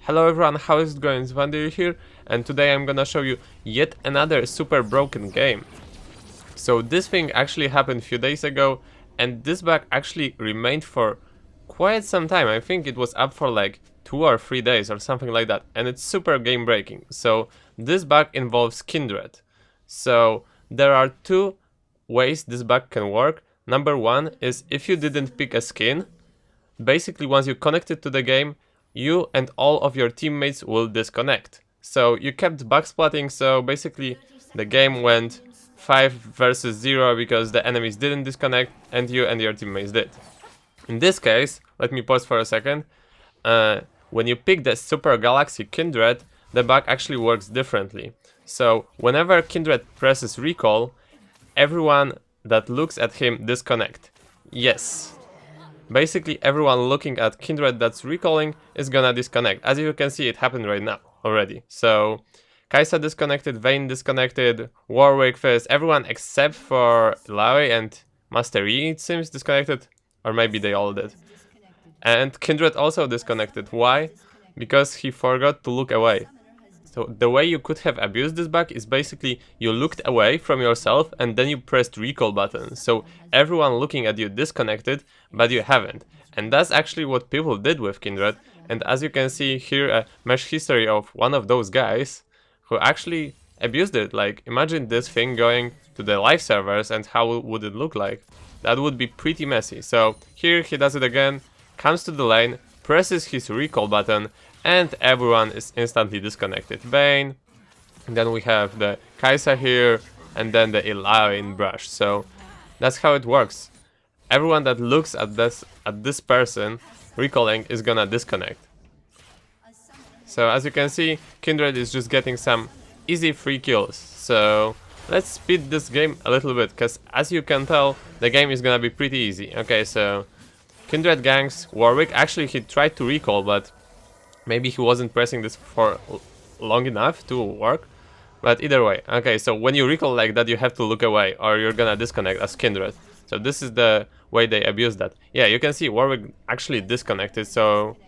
Hello everyone, how is it going? It's Vandiril here, and today I'm gonna show you yet another super broken game. So this thing actually happened a few days ago, and this bug actually remained for quite some time. I think it was up for like 2 or 3 days or something like that, and it's super game breaking. So this bug involves Kindred. So there are two ways this bug can work. Number one is if you didn't pick a skin, basically once you connect it to the game, you and all of your teammates will disconnect. So you kept backsplatting, so basically the game went 5 versus 0 because the enemies didn't disconnect and you and your teammates did. In this case, let me pause for a second. When you pick the Super Galaxy Kindred, the bug actually works differently. So whenever Kindred presses recall, everyone that looks at him disconnect. Yes. Basically everyone looking at Kindred that's recalling is gonna disconnect. As you can see, it happened right now already. So Kaisa disconnected, Vayne disconnected, Warwick first, everyone except for Laoi and Master Yi, it seems, disconnected. Or maybe they all did. And Kindred also disconnected. Why? Because he forgot to look away. So the way you could have abused this bug is basically you looked away from yourself and then you pressed recall button. So everyone looking at you disconnected, but you haven't. And that's actually what people did with Kindred. And as you can see here, a match history of one of those guys who actually abused it. Like, imagine this thing going to the live servers and how would it look like? That would be pretty messy. So here he does it again, comes to the lane, presses his recall button, and everyone is instantly disconnected. Vayne, then we have the Kaisa here, and then the Illaoi in brush. So that's how it works. Everyone that looks at this person recalling is gonna disconnect. So as you can see, Kindred is just getting some easy free kills. So let's speed this game a little bit, because as you can tell, the game is gonna be pretty easy. Okay, so Kindred ganks Warwick. Actually, he tried to recall, but maybe he wasn't pressing this for long enough to work. But either way, okay, so when you recall like that, you have to look away or you're gonna disconnect as Kindred. So this is the way they abuse that. Yeah, you can see Warwick actually disconnected, so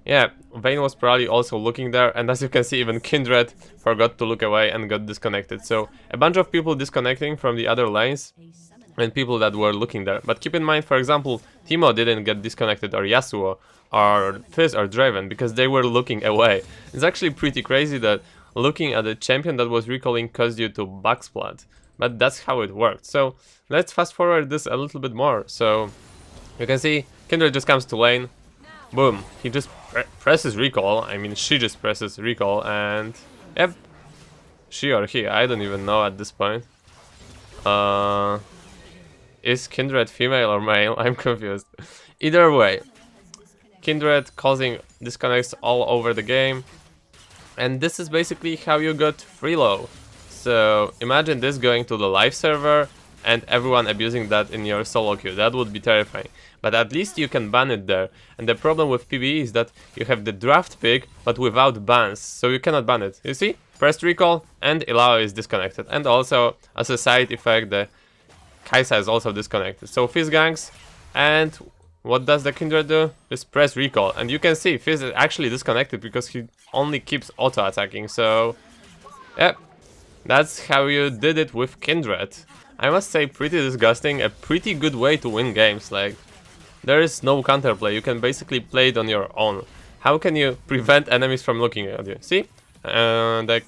yeah, Vayne was probably also looking there, and as you can see, even Kindred forgot to look away and got disconnected. So a bunch of people disconnecting from the other lanes and people that were looking there. But keep in mind, for example, Teemo didn't get disconnected, or Yasuo, or Fizz, or Draven, because they were looking away. It's actually pretty crazy that looking at a champion that was recalling caused you to backsplat. But that's how it worked. So let's fast forward this a little bit more. So you can see Kindred just comes to lane. Boom. He just presses recall. I mean, she just presses recall, and yep. She or he, I don't even know at this point. Is Kindred female or male? I'm confused. Either way, Kindred causing disconnects all over the game. And this is basically how you got free low. So imagine this going to the live server and everyone abusing that in your solo queue. That would be terrifying. But at least you can ban it there. And the problem with PvE is that you have the draft pick, but without bans. So you cannot ban it. You see? Press recall and Illaoi is disconnected. And also, as a side effect, the Kaisa is also disconnected. So Fizz ganks, and what does the Kindred do? Just press recall. And you can see Fizz is actually disconnected because he only keeps auto-attacking. So, yep, that's how you did it with Kindred. I must say, pretty disgusting, a pretty good way to win games. Like, there is no counterplay, you can basically play it on your own. How can you prevent enemies from looking at you? See? The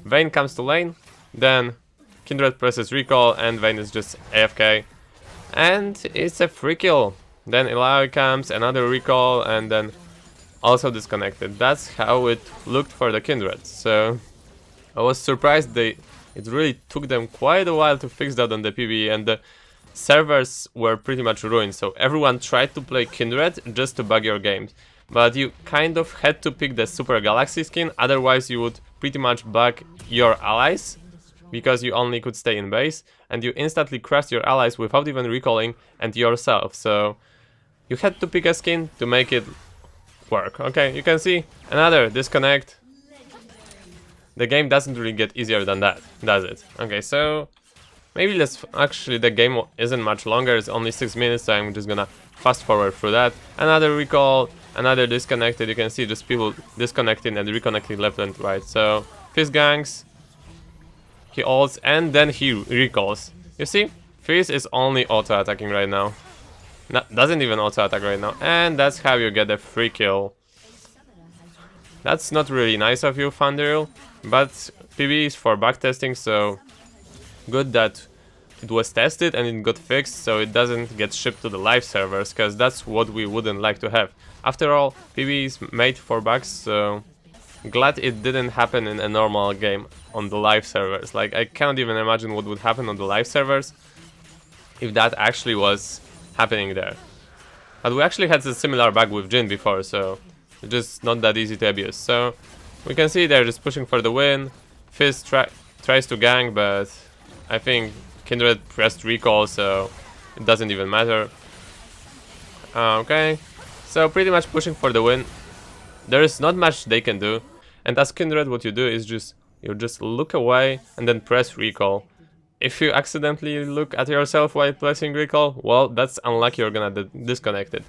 Vayne comes to lane, then Kindred presses recall, and Vayne is just AFK. And it's a free kill. Then Illaoi comes, another recall, and then also disconnected. That's how it looked for the Kindred. So I was surprised it really took them quite a while to fix that on the PvE, and the servers were pretty much ruined. So everyone tried to play Kindred just to bug your games. But you kind of had to pick the Super Galaxy skin, otherwise you would pretty much bug your allies, because you only could stay in base, and you instantly crushed your allies without even recalling, and yourself. So you had to pick a skin to make it work. Okay, you can see another disconnect. The game doesn't really get easier than that, does it? Okay, so maybe let's... Actually, the game isn't much longer, it's only 6 minutes, so I'm just gonna fast forward through that. Another recall, another disconnected. You can see just people disconnecting and reconnecting left and right. So Fizz ganks, he ults, and then he recalls. You see, Fizz is only auto attacking right now. Doesn't even auto attack right now, and that's how you get a free kill. That's not really nice of you, Vandiril, but PB is for backtesting, so good that it was tested and it got fixed so it doesn't get shipped to the live servers, because that's what we wouldn't like to have. After all, PB is made for bugs, so glad it didn't happen in a normal game on the live servers. Like, I can't even imagine what would happen on the live servers if that actually was happening there. But we actually had a similar bug with Jhin before, so it's just not that easy to abuse. So we can see they're just pushing for the win. Fizz tries to gank, but I think Kindred pressed recall, so it doesn't even matter. Okay, so pretty much pushing for the win. There is not much they can do, and as Kindred, what you do is you just look away and then press recall. If you accidentally look at yourself while pressing recall, well, that's unlucky, you're gonna disconnect it.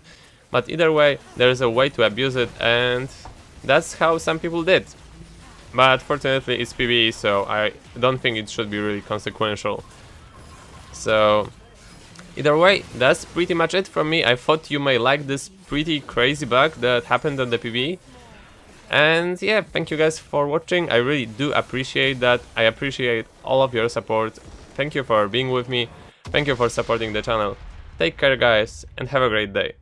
But either way, there's a way to abuse it, and that's how some people did. But fortunately it's PvE, so I don't think it should be really consequential. So either way, that's pretty much it from me. I thought you may like this pretty crazy bug that happened on the PvE. And yeah, thank you guys for watching. I really do appreciate that. I appreciate all of your support. Thank you for being with me. Thank you for supporting the channel. Take care, guys, and have a great day.